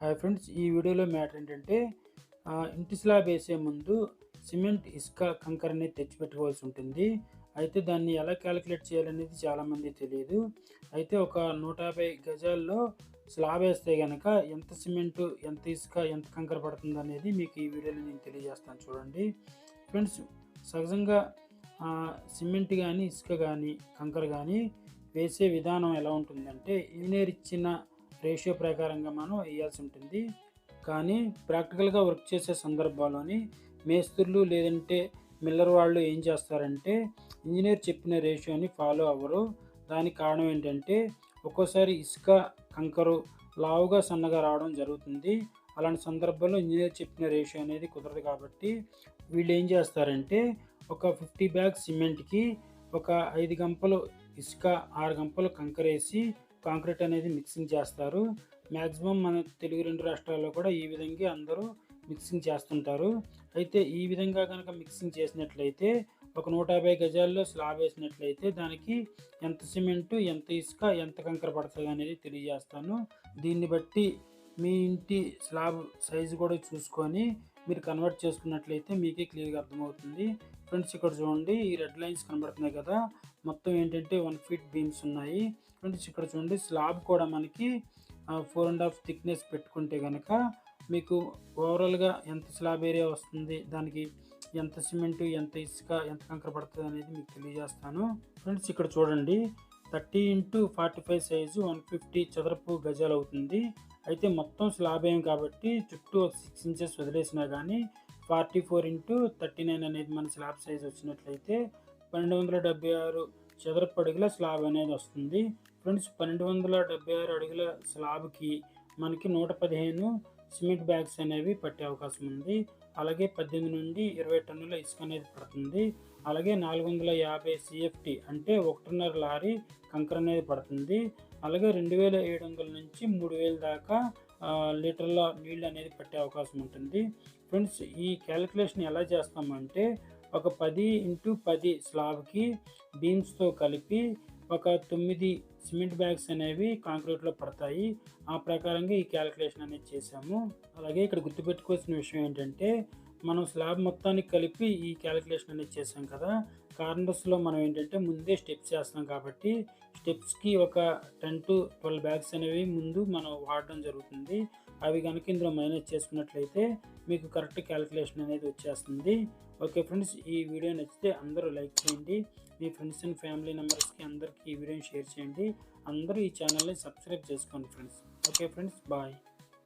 Hi friends, ఈ వీడియోలో matter ఏంటంటే ఇంటి స్లాబ్ వేసే ముందు సిమెంట్, ఇసుక, కంకర అనేది తెచ్చిపెట్టుకోవాల్సి ఉంటుంది. అయితే దాన్ని ఎలా క్యాలిక్యులేట్ చేయాలనేది చాలామంది తెలియదు. అయితే ఒక 150 గజాల్లో స్లాబ్ వేస్తే గనక ఎంత సిమెంటు, ఎంత ఇసుక, ఎంత కంకర పడుతుందనేది మీకు ఈ వీడియోలో నేను తెలియజేస్తాను చూడండి. ఫ్రెండ్స్, సహజంగా సిమెంట్ కానీ, ఇసుక కానీ, కంకర కానీ వేసే విధానం ఎలా ఉంటుందంటే ఇంజనీర్ ఇచ్చిన రేషియో ప్రకారంగా మనం వేయాల్సి ఉంటుంది. కానీ ప్రాక్టికల్గా వర్క్ చేసే సందర్భాల్లోని మేస్త్రులు లేదంటే మిల్లర్ వాళ్ళు ఏం చేస్తారంటే ఇంజనీర్ చెప్పిన రేషియోని ఫాలో అవ్వరు. దానికి కారణం ఏంటంటే ఒక్కోసారి ఇసుక, కంకరు లావుగా సన్నగా రావడం జరుగుతుంది. అలాంటి సందర్భంలో ఇంజనీర్ చెప్పిన రేషియో అనేది కుదరదు. కాబట్టి వీళ్ళు ఏం చేస్తారంటే ఒక 50 బ్యాగ్స్ సిమెంట్కి ఒక 5 గంపలు ఇసుక, 6 గంపలు కంకరేసి కాంక్రీట్ అనేది మిక్సింగ్ చేస్తారు. మ్యాక్సిమం మన తెలుగు 2 రాష్ట్రాల్లో కూడా ఈ విధంగా అందరూ మిక్సింగ్ చేస్తుంటారు. అయితే ఈ విధంగా కనుక మిక్సింగ్ చేసినట్లయితే ఒక 150 గజాల్లో స్లాబ్ వేసినట్లయితే దానికి ఎంత సిమెంటు, ఎంత ఇసుక, ఎంత కంకర పడుతుంది అనేది తెలియజేస్తాను. దీన్ని బట్టి మీ ఇంటి స్లాబ్ సైజు కూడా చూసుకొని మీరు కన్వర్ట్ చేసుకున్నట్లయితే మీకే క్లియర్గా అర్థమవుతుంది. ఫ్రెండ్స్, ఇక్కడ చూడండి, ఈ రెడ్ లైన్స్ కనబడుతున్నాయి కదా, మొత్తం ఏంటంటే 1 ఫీట్ బీమ్స్ ఉన్నాయి. ఫ్రెండ్స్, ఇక్కడ చూడండి, స్లాబ్ కూడా మనకి 4.5 థిక్నెస్ పెట్టుకుంటే కనుక మీకు ఓవరాల్గా ఎంత స్లాబ్ ఏరియా వస్తుంది, దానికి ఎంత సిమెంటు, ఎంత ఇసుక, ఎంత కంకర పడుతుంది అనేది మీకు తెలియజేస్తాను. ఫ్రెండ్స్, ఇక్కడ చూడండి, 30 x 45 సైజు 150 చదరపు గజాలు అవుతుంది. అయితే మొత్తం స్లాబ్ ఏం కాబట్టి చుట్టూ ఒక 6 ఇంచెస్ వదిలేసినా కానీ 44 x 39 అనేది మన స్లాబ్ సైజ్ వచ్చినట్లయితే 1276 చదరపు అడుగుల స్లాబ్ అనేది వస్తుంది. ఫ్రెండ్స్, 1276 అడుగుల స్లాబ్కి మనకి 115 సిమెంట్ బ్యాగ్స్ అనేవి పట్టే అవకాశం ఉంది. అలాగే 18 నుండి 20 టన్నుల ఇసుక అనేది పడుతుంది. అలాగే 450 CFT అంటే 1.5 లారీ కంకర అనేది పడుతుంది. అలాగే 2700 నుంచి 3000 దాకా లీటర్ల నీళ్ళు అనేది పట్టే అవకాశం ఉంటుంది. ఫ్రెండ్స్, ఈ క్యాలిక్యులేషన్ ఎలా చేస్తామంటే ఒక 10 x 10 స్లాబ్కి బీమ్స్తో కలిపి ఒక 9 సిమెంట్ బ్యాగ్స్ అనేవి కాంక్రీట్లో పడతాయి. ఆ ప్రకారంగా ఈ క్యాలిక్యులేషన్ అనేది చేసాము. అలాగే ఇక్కడ గుర్తుపెట్టుకోవాల్సిన విషయం ఏంటంటే మనం స్లాబ్ మొత్తానికి కలిపి ఈ క్యాలిక్యులేషన్ అనేది చేసాం కదా. కార్నర్స్లో మనం ఏంటంటే ముందే స్టెప్స్ చేస్తాం కాబట్టి స్టెప్స్కి ఒక 10 to 12 బ్యాగ్స్ అనేవి ముందు మనం వాడడం జరుగుతుంది. అవి కనుక ఇందులో మైనస్ చేసుకున్నట్లయితే మీకు కరెక్ట్ క్యాలిక్యులేషన్ అనేది వచ్చేస్తుంది. ఓకే ఫ్రెండ్స్, ఈ వీడియో నచ్చితే అందరూ లైక్ చేయండి. మీ ఫ్రెండ్స్ అండ్ ఫ్యామిలీ మెంబర్స్కి అందరికీ ఈ వీడియోని షేర్ చేయండి. అందరూ ఈ ఛానల్ని సబ్స్క్రైబ్ చేసుకోండి ఫ్రెండ్స్. Okay friends, bye.